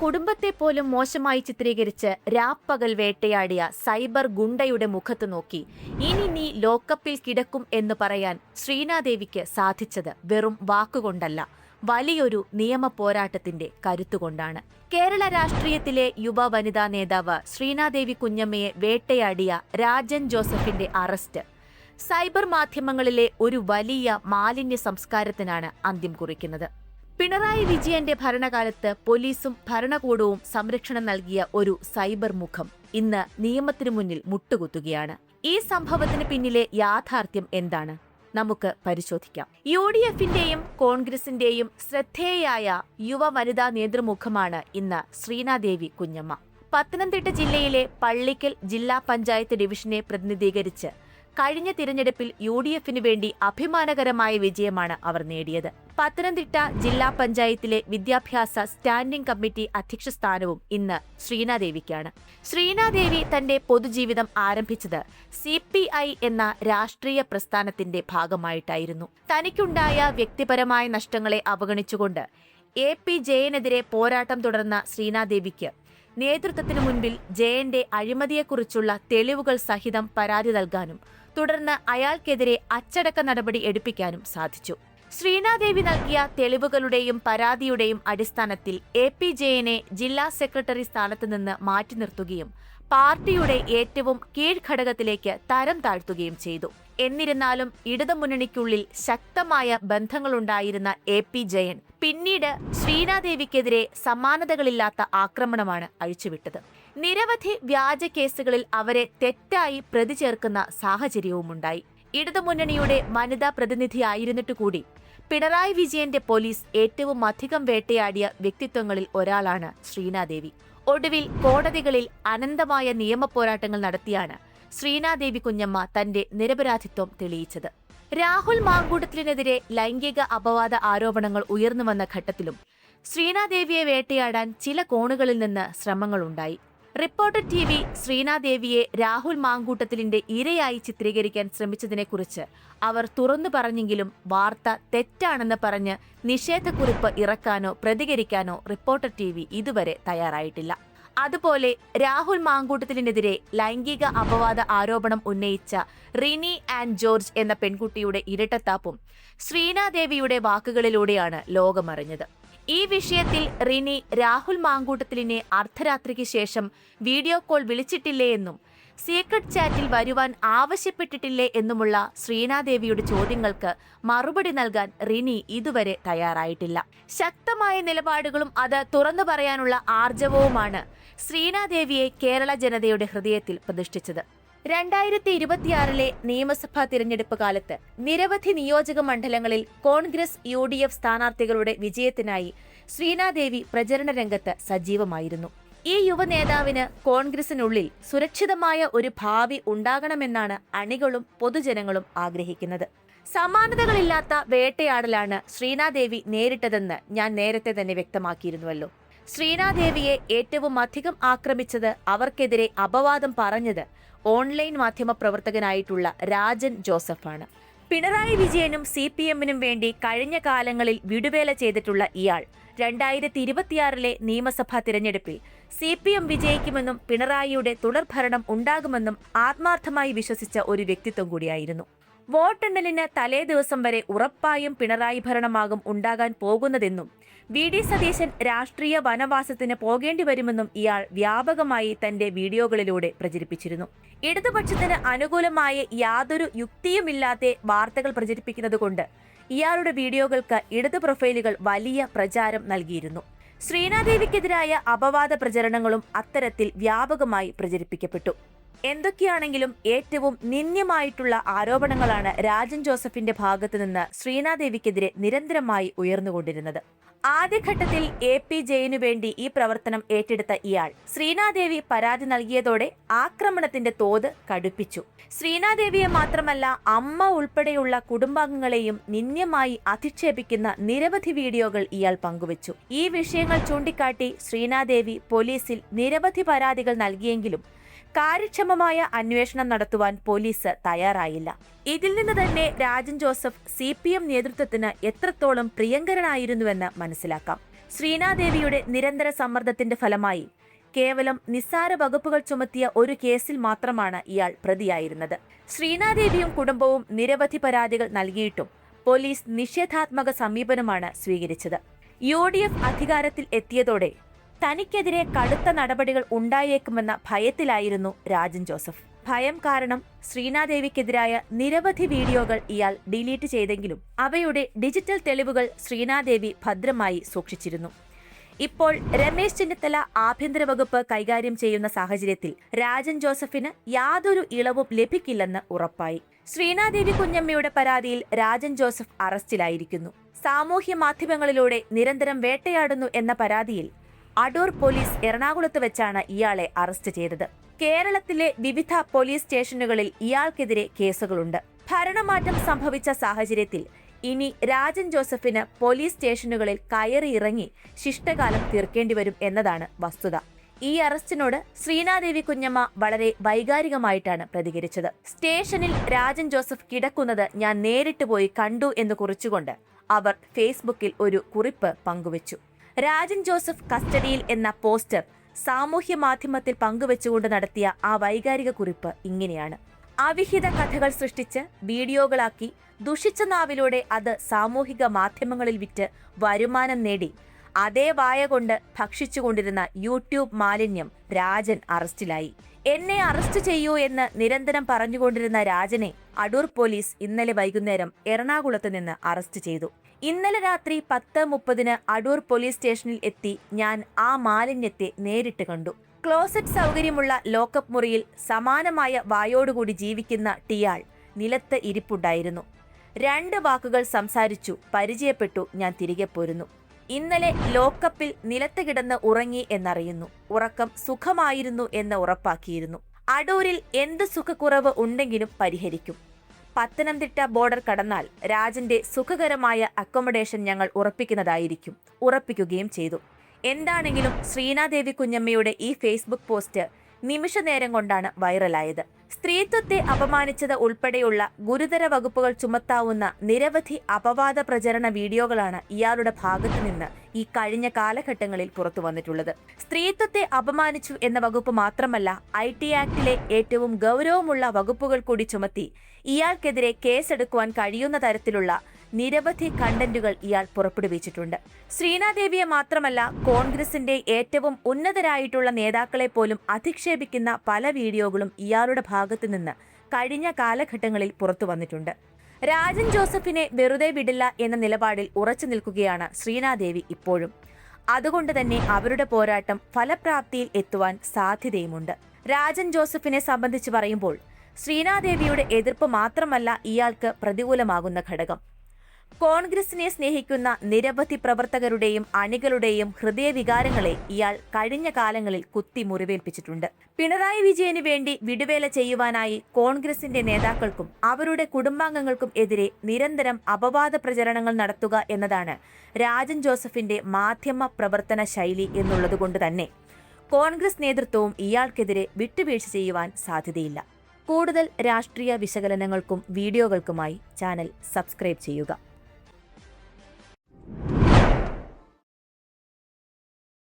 കുടുംബത്തെ പോലും മോശമായി ചിത്രീകരിച്ച് രാപ്പകൽ വേട്ടയാടിയ സൈബർ ഗുണ്ടയുടെ മുഖത്ത് നോക്കി ഇനി നീ ലോക്കപ്പിൽ കിടക്കും എന്ന് പറയാൻ ശ്രീനാദേവിക്ക് സാധിച്ചത് വെറും വാക്കുകൊണ്ടല്ല, വലിയൊരു നിയമ പോരാട്ടത്തിന്റെ കരുത്തുകൊണ്ടാണ്. കേരള രാഷ്ട്രീയത്തിലെ യുവ വനിതാ നേതാവ് ശ്രീനാദേവി കുഞ്ഞമ്മയെ വേട്ടയാടിയ രാജൻ ജോസഫിന്റെ അറസ്റ്റ് സൈബർ മാധ്യമങ്ങളിലെ ഒരു വലിയ മാലിന്യ സംസ്കാരത്തിനാണ് അന്ത്യം കുറിക്കുന്നത്. പിണറായി വിജയന്റെ ഭരണകാലത്ത് പോലീസും ഭരണകൂടവും സംരക്ഷണം നൽകിയ ഒരു സൈബർ മുഖം ഇന്ന് നിയമത്തിനു മുന്നിൽ മുട്ടുകുത്തുകയാണ്. ഈ സംഭവത്തിന് പിന്നിലെ യാഥാർത്ഥ്യം എന്താണ്? നമുക്ക് പരിശോധിക്കാം. UDFന്റെയും കോൺഗ്രസിന്റെയും ശ്രദ്ധേയായ യുവ വനിതാ നേതൃമുഖമാണ് ഇന്ന് ശ്രീനാദേവി കുഞ്ഞമ്മ. പത്തനംതിട്ട ജില്ലയിലെ പള്ളിക്കൽ ജില്ലാ പഞ്ചായത്ത് ഡിവിഷനെ പ്രതിനിധീകരിച്ച് കഴിഞ്ഞ തിരഞ്ഞെടുപ്പിൽ UDFന് വേണ്ടി അഭിമാനകരമായ വിജയമാണ് അവർ നേടിയത്. പത്തനംതിട്ട ജില്ലാ പഞ്ചായത്തിലെ വിദ്യാഭ്യാസ സ്റ്റാൻഡിംഗ് കമ്മിറ്റി അധ്യക്ഷ സ്ഥാനവും ഇന്ന് ശ്രീനാദേവിക്കാണ്. ശ്രീനാദേവി തന്റെ പൊതുജീവിതം ആരംഭിച്ചത് CPI എന്ന രാഷ്ട്രീയ പ്രസ്ഥാനത്തിന്റെ ഭാഗമായിട്ടായിരുന്നു. തനിക്കുണ്ടായ വ്യക്തിപരമായ നഷ്ടങ്ങളെ അവഗണിച്ചുകൊണ്ട് AP ജയനെതിരെ പോരാട്ടം തുടർന്ന ശ്രീനാദേവിക്ക് നേതൃത്വത്തിനു മുൻപിൽ ജയന്റെ അഴിമതിയെക്കുറിച്ചുള്ള തെളിവുകൾ സഹിതം പരാതി നൽകാനും തുടർന്ന് അയാൾക്കെതിരെ അച്ചടക്ക നടപടി എടുപ്പിക്കാനും സാധിച്ചു. ശ്രീനാദേവി നൽകിയ തെളിവുകളുടെയും പരാതിയുടെയും അടിസ്ഥാനത്തിൽ AP ജയനെ ജില്ലാ സെക്രട്ടറി സ്ഥാനത്ത് നിന്ന് മാറ്റി നിർത്തുകയും പാർട്ടിയുടെ ഏറ്റവും കീഴ്ഘടകത്തിലേക്ക് തരം താഴ്ത്തുകയും ചെയ്തു. എന്നിരുന്നാലും ഇടതുമുന്നണിക്കുള്ളിൽ ശക്തമായ ബന്ധങ്ങളുണ്ടായിരുന്ന AP ജയൻ പിന്നീട് ശ്രീനാദേവിക്കെതിരെ സമാനതകളില്ലാത്ത ആക്രമണമാണ് അഴിച്ചുവിട്ടത്. നിരവധി വ്യാജ കേസുകളിൽ അവരെ തെറ്റായി പ്രതി ചേർക്കുന്ന സാഹചര്യവുമുണ്ടായി. ഇടതുമുന്നണിയുടെ വനിതാ പ്രതിനിധിയായിരുന്നിട്ട് കൂടി പിണറായി വിജയന്റെ പോലീസ് ഏറ്റവും അധികം വേട്ടയാടിയ വ്യക്തിത്വങ്ങളിൽ ഒരാളാണ് ശ്രീനാദേവി. ഒടുവിൽ കോടതികളിൽ അനന്തമായ നിയമ പോരാട്ടങ്ങൾ നടത്തിയാണ് ശ്രീനാദേവി കുഞ്ഞമ്മ തന്റെ നിരപരാധിത്വം തെളിയിച്ചത്. രാഹുൽ മാങ്കൂട്ടത്തിനെതിരെ ലൈംഗിക അപവാദ ആരോപണങ്ങൾ ഉയർന്നുവന്ന ഘട്ടത്തിലും ശ്രീനാദേവിയെ വേട്ടയാടാൻ ചില കോണുകളിൽ നിന്ന് ശ്രമങ്ങളുണ്ടായി. റിപ്പോർട്ടർ TV ശ്രീനാദേവിയെ രാഹുൽ മാങ്കൂട്ടത്തിലിന്റെ ഇരയായി ചിത്രീകരിക്കാൻ ശ്രമിച്ചതിനെക്കുറിച്ച് അവർ തുറന്നു പറഞ്ഞെങ്കിലും വാർത്ത തെറ്റാണെന്ന് പറഞ്ഞ് നിഷേധക്കുറിപ്പ് ഇറക്കാനോ പ്രതികരിക്കാനോ റിപ്പോർട്ടർ TV ഇതുവരെ തയ്യാറായിട്ടില്ല. അതുപോലെ രാഹുൽ മാങ്കൂട്ടത്തിനെതിരെ ലൈംഗിക അപവാദ ആരോപണം ഉന്നയിച്ച റിനി ആൻഡ് ജോർജ് എന്ന പെൺകുട്ടിയുടെ ഇരട്ടത്താപ്പും ശ്രീനാദേവിയുടെ വാക്കുകളിലൂടെയാണ് ലോകമറിഞ്ഞത്. ഈ വിഷയത്തിൽ റിനി രാഹുൽ മാങ്കൂട്ടത്തിലിനെ അർദ്ധരാത്രിക്ക് ശേഷം വീഡിയോ കോൾ വിളിച്ചിട്ടില്ലേ എന്നും സീക്രട്ട് ചാറ്റിൽ വരുവാൻ ആവശ്യപ്പെട്ടിട്ടില്ലേ എന്നുമുള്ള ശ്രീനാദേവിയുടെ ചോദ്യങ്ങൾക്ക് മറുപടി നൽകാൻ റിനി ഇതുവരെ തയ്യാറായിട്ടില്ല. ശക്തമായ നിലപാടുകളും അത് തുറന്നു പറയാനുള്ള ആർജവവുമാണ് ശ്രീനാദേവിയെ കേരള ജനതയുടെ ഹൃദയത്തിൽ പ്രതിഷ്ഠിച്ചത്. 2026 നിയമസഭാ തിരഞ്ഞെടുപ്പ് കാലത്ത് നിരവധി നിയോജക മണ്ഡലങ്ങളിൽ കോൺഗ്രസ് UDF സ്ഥാനാർത്ഥികളുടെ വിജയത്തിനായി ശ്രീനാദേവി പ്രചരണ രംഗത്ത് സജീവമായിരുന്നു. ഈ യുവ നേതാവിന് കോൺഗ്രസിനുള്ളിൽ സുരക്ഷിതമായ ഒരു ഭാവി ഉണ്ടാകണമെന്നാണ് അണികളും പൊതുജനങ്ങളും ആഗ്രഹിക്കുന്നത്. സമാനതകളില്ലാത്ത വേട്ടയാടലാണ് ശ്രീനാദേവി നേരിട്ടതെന്ന് ഞാൻ നേരത്തെ തന്നെ വ്യക്തമാക്കിയിരുന്നുവല്ലോ. ശ്രീനാദേവിയെ ഏറ്റവും അധികം ആക്രമിച്ചത്, അവർക്കെതിരെ അപവാദം പറഞ്ഞത് ഓൺലൈൻ മാധ്യമ പ്രവർത്തകനായിട്ടുള്ള രാജൻ ജോസഫാണ്. പിണറായി വിജയനും CPMനും വേണ്ടി കഴിഞ്ഞ കാലങ്ങളിൽ വിടുവേല ചെയ്തിട്ടുള്ള ഇയാൾ 2026 നിയമസഭാ തിരഞ്ഞെടുപ്പിൽ CPM വിജയിക്കുമെന്നും പിണറായിയുടെ തുടർഭരണം ഉണ്ടാകുമെന്നും ആത്മാർത്ഥമായി വിശ്വസിച്ച ഒരു വ്യക്തിത്വം കൂടിയായിരുന്നു. വോട്ടെണ്ണലിന് തലേ ദിവസം വരെ ഉറപ്പായും പിണറായി ഭരണമാകും ഉണ്ടാകാൻ പോകുന്നതെന്നും VD സതീശൻ രാഷ്ട്രീയ വനവാസത്തിന് പോകേണ്ടി വരുമെന്നും ഇയാൾ വ്യാപകമായി തന്റെ വീഡിയോകളിലൂടെ പ്രചരിപ്പിച്ചിരുന്നു. ഇടതുപക്ഷത്തിന് അനുകൂലമായ യാതൊരു യുക്തിയുമില്ലാതെ വാർത്തകൾ പ്രചരിപ്പിക്കുന്നതുകൊണ്ട് ഇയാളുടെ വീഡിയോകൾക്ക് ഇടതു പ്രൊഫൈലുകൾ വലിയ പ്രചാരം നൽകിയിരുന്നു. ശ്രീനാദേവിക്കെതിരായ അപവാദ പ്രചരണങ്ങളും അത്തരത്തിൽ വ്യാപകമായി പ്രചരിപ്പിക്കപ്പെട്ടു. എന്തൊക്കെയാണെങ്കിലും ഏറ്റവും നിന്ദ്യമായിട്ടുള്ള ആരോപണങ്ങളാണ് രാജൻ ജോസഫിന്റെ ഭാഗത്തുനിന്ന് ശ്രീനാദേവിക്കെതിരെ നിരന്തരമായി ഉയർന്നുകൊണ്ടിരുന്നത്. ആദ്യഘട്ടത്തിൽ AP ജയനു വേണ്ടി ഈ പ്രവർത്തനം ഏറ്റെടുത്ത ഇയാൾ ശ്രീനാദേവി പരാതി നൽകിയതോടെ ആക്രമണത്തിന്റെ തോത് കടുപ്പിച്ചു. ശ്രീനാദേവിയെ മാത്രമല്ല അമ്മ ഉൾപ്പെടെയുള്ള കുടുംബാംഗങ്ങളെയും നിന്ദ്യമായി അധിക്ഷേപിക്കുന്ന നിരവധി വീഡിയോകൾ ഇയാൾ പങ്കുവച്ചു. ഈ വിഷയങ്ങൾ ചൂണ്ടിക്കാട്ടി ശ്രീനാദേവി പോലീസിൽ നിരവധി പരാതികൾ നൽകിയെങ്കിലും കാര്യക്ഷമമായ അന്വേഷണം നടത്തുവാൻ പോലീസ് തയ്യാറായില്ല. ഇതിൽ നിന്ന് തന്നെ രാജൻ ജോസഫ് CPM നേതൃത്വത്തിന് എത്രത്തോളം പ്രിയങ്കരനായിരുന്നുവെന്ന് മനസ്സിലാക്കാം. ശ്രീനാദേവിയുടെ നിരന്തര സമ്മർദ്ദത്തിന്റെ ഫലമായി കേവലം നിസ്സാര വകുപ്പുകൾ ചുമത്തിയ ഒരു കേസിൽ മാത്രമാണ് ഇയാൾ പ്രതിയായിരുന്നത്. ശ്രീനാദേവിയും കുടുംബവും നിരവധി പരാതികൾ നൽകിയിട്ടും പോലീസ് നിഷേധാത്മക സമീപനമാണ് സ്വീകരിച്ചത്. UDF അധികാരത്തിൽ എത്തിയതോടെ തനിക്കെതിരെ കടുത്ത നടപടികൾ ഉണ്ടായേക്കുമെന്ന ഭയത്തിലായിരുന്നു രാജൻ ജോസഫ്. ഭയം കാരണം ശ്രീനാദേവിക്കെതിരായ നിരവധി വീഡിയോകൾ ഇയാൾ ഡിലീറ്റ് ചെയ്തെങ്കിലും അവയുടെ ഡിജിറ്റൽ തെളിവുകൾ ശ്രീനാദേവി ഭദ്രമായി സൂക്ഷിച്ചിരുന്നു. ഇപ്പോൾ രമേശ് ചെന്നിത്തല ആഭ്യന്തര വകുപ്പ് കൈകാര്യം ചെയ്യുന്ന സാഹചര്യത്തിൽ രാജൻ ജോസഫിന് യാതൊരു ഇളവും ലഭിക്കില്ലെന്ന് ഉറപ്പായി. ശ്രീനാദേവി കുഞ്ഞമ്മയുടെ പരാതിയിൽ രാജൻ ജോസഫ് അറസ്റ്റിലായിരിക്കുന്നു. സാമൂഹ്യ മാധ്യമങ്ങളിലൂടെ നിരന്തരം വേട്ടയാടുന്നു എന്ന പരാതിയിൽ അടൂർ പോലീസ് എറണാകുളത്ത് വെച്ചാണ് ഇയാളെ അറസ്റ്റ് ചെയ്തത്. കേരളത്തിലെ വിവിധ പോലീസ് സ്റ്റേഷനുകളിൽ ഇയാൾക്കെതിരെ കേസുകളുണ്ട്. ഭരണമാറ്റം സംഭവിച്ച സാഹചര്യത്തിൽ ഇനി രാജൻ ജോസഫിന് പോലീസ് സ്റ്റേഷനുകളിൽ കയറിയിറങ്ങി ശിഷ്ടകാലം തീർക്കേണ്ടി വരും എന്നതാണ് വസ്തുത. ഈ അറസ്റ്റിനോട് ശ്രീനാദേവി കുഞ്ഞമ്മ വളരെ വൈകാരികമായിട്ടാണ് പ്രതികരിച്ചത്. സ്റ്റേഷനിൽ രാജൻ ജോസഫ് കിടക്കുന്നത് ഞാൻ നേരിട്ട് പോയി കണ്ടു എന്ന് കുറിച്ചുകൊണ്ട് അവർ ഫേസ്ബുക്കിൽ ഒരു കുറിപ്പ് പങ്കുവച്ചു. രാജൻ ജോസഫ് കസ്റ്റഡിയിൽ എന്ന പോസ്റ്റർ സാമൂഹ്യ മാധ്യമത്തിൽ പങ്കുവെച്ചുകൊണ്ട് നടത്തിയ ആ വൈകാരിക കുറിപ്പ് ഇങ്ങനെയാണ്: അവിഹിത കഥകൾ സൃഷ്ടിച്ച് വീഡിയോകളാക്കി ദുഷിച്ച നാവിലൂടെ അത് സാമൂഹിക മാധ്യമങ്ങളിൽ വിറ്റ് വരുമാനം നേടി അതേ വായ കൊണ്ട് ഭക്ഷിച്ചുകൊണ്ടിരുന്ന യൂട്യൂബ് മാലിന്യം രാജൻ അറസ്റ്റിലായി. എന്നെ അറസ്റ്റ് ചെയ്യൂ എന്ന് നിരന്തരം പറഞ്ഞുകൊണ്ടിരുന്ന രാജനെ അടൂർ പോലീസ് ഇന്നലെ വൈകുന്നേരം എറണാകുളത്ത് നിന്ന് അറസ്റ്റ് ചെയ്തു. ഇന്നലെ രാത്രി 10:30 അടൂർ പോലീസ് സ്റ്റേഷനിൽ എത്തി ഞാൻ ആ മാലിന്യത്തെ നേരിട്ട് കണ്ടു. ക്ലോസറ്റ് സൗകര്യമുള്ള ലോക്കപ്പ് മുറിയിൽ സമാനമായ വായോടുകൂടി ജീവിക്കുന്ന ടിയാൾ നിലത്ത് ഇരിപ്പുണ്ടായിരുന്നു. 2 വാക്കുകൾ സംസാരിച്ചു, പരിചയപ്പെട്ടു, ഞാൻ തിരികെ പോരുന്നു. ഇന്നലെ ലോക്കപ്പിൽ നിലത്ത് കിടന്ന് ഉറങ്ങി എന്നറിയുന്നു. ഉറക്കം സുഖമായിരുന്നു എന്ന് ഉറപ്പാക്കിയിരുന്നു. അടൂരിൽ എന്ത് സുഖക്കുറവ് ഉണ്ടെങ്കിലും പരിഹരിക്കും. പത്തനംതിട്ട ബോർഡർ കടന്നാൽ രാജന്റെ സുഖകരമായ അക്കോമഡേഷൻ ഞങ്ങൾ ഉറപ്പിക്കുകയും ചെയ്തു. എന്താണെങ്കിലും ശ്രീനാദേവി കുഞ്ഞമ്മയുടെ ഈ ഫേസ്ബുക്ക് പോസ്റ്റ് നിമിഷ നേരം കൊണ്ടാണ് വൈറലായത്. സ്ത്രീത്വത്തെ അപമാനിച്ചത് ഉൾപ്പെടെയുള്ള ഗുരുതര വകുപ്പുകൾ ചുമത്താവുന്ന നിരവധി അപവാദ പ്രചരണ വീഡിയോകളാണ് ഇയാളുടെ ഭാഗത്തു നിന്ന് ഈ കഴിഞ്ഞ കാലഘട്ടങ്ങളിൽ പുറത്തു വന്നിട്ടുള്ളത്. സ്ത്രീത്വത്തെ അപമാനിച്ചു എന്ന വകുപ്പ് മാത്രമല്ല, IT ആക്ടിലെ ഏറ്റവും ഗൗരവമുള്ള വകുപ്പുകൾ കൂടി ചുമത്തി ഇയാൾക്കെതിരെ കേസെടുക്കുവാൻ കഴിയുന്ന തരത്തിലുള്ള നിരവധി കണ്ടന്റുകൾ ഇയാൾ പുറപ്പെടുവിച്ചിട്ടുണ്ട്. ശ്രീനാദേവിയെ മാത്രമല്ല, കോൺഗ്രസിന്റെ ഏറ്റവും ഉന്നതരായിട്ടുള്ള നേതാക്കളെ പോലും അധിക്ഷേപിക്കുന്ന പല വീഡിയോകളും ഇയാളുടെ ഭാഗത്തു നിന്ന് കഴിഞ്ഞ കാലഘട്ടങ്ങളിൽ പുറത്തു വന്നിട്ടുണ്ട്. രാജൻ ജോസഫിനെ വെറുതെ വിടില്ല എന്ന നിലപാടിൽ ഉറച്ചു നിൽക്കുകയാണ് ശ്രീനാദേവി ഇപ്പോഴും. അതുകൊണ്ട് തന്നെ അവരുടെ പോരാട്ടം ഫലപ്രാപ്തിയിൽ എത്തുവാൻ സാധ്യതയുമുണ്ട്. രാജൻ ജോസഫിനെ സംബന്ധിച്ച് പറയുമ്പോൾ ശ്രീനാദേവിയുടെ എതിർപ്പ് മാത്രമല്ല ഇയാൾക്ക് പ്രതികൂലമാകുന്ന ഘടകം. കോൺഗ്രസിനെ സ്നേഹിക്കുന്ന നിരവധി പ്രവർത്തകരുടെയും അണികളുടെയും ഹൃദയവികാരങ്ങളെ ഇയാൾ കഴിഞ്ഞ കാലങ്ങളിൽ കുത്തി മുറിവേൽപ്പിച്ചിട്ടുണ്ട്. പിണറായി വിജയന് വേണ്ടി വിടുവേല ചെയ്യുവാനായി കോൺഗ്രസിന്റെ നേതാക്കൾക്കും അവരുടെ കുടുംബാംഗങ്ങൾക്കും എതിരെ നിരന്തരം അപവാദ പ്രചരണങ്ങൾ നടത്തുക എന്നതാണ് രാജൻ ജോസഫിന്റെ മാധ്യമ പ്രവർത്തന ശൈലി എന്നുള്ളതുകൊണ്ട് തന്നെ കോൺഗ്രസ് നേതൃത്വവും ഇയാൾക്കെതിരെ വിട്ടുവീഴ്ച ചെയ്യുവാൻ സാധ്യതയില്ല. കൂടുതൽ രാഷ്ട്രീയ വിശകലനങ്ങൾക്കും വീഡിയോകൾക്കുമായി ചാനൽ സബ്സ്ക്രൈബ് ചെയ്യുക.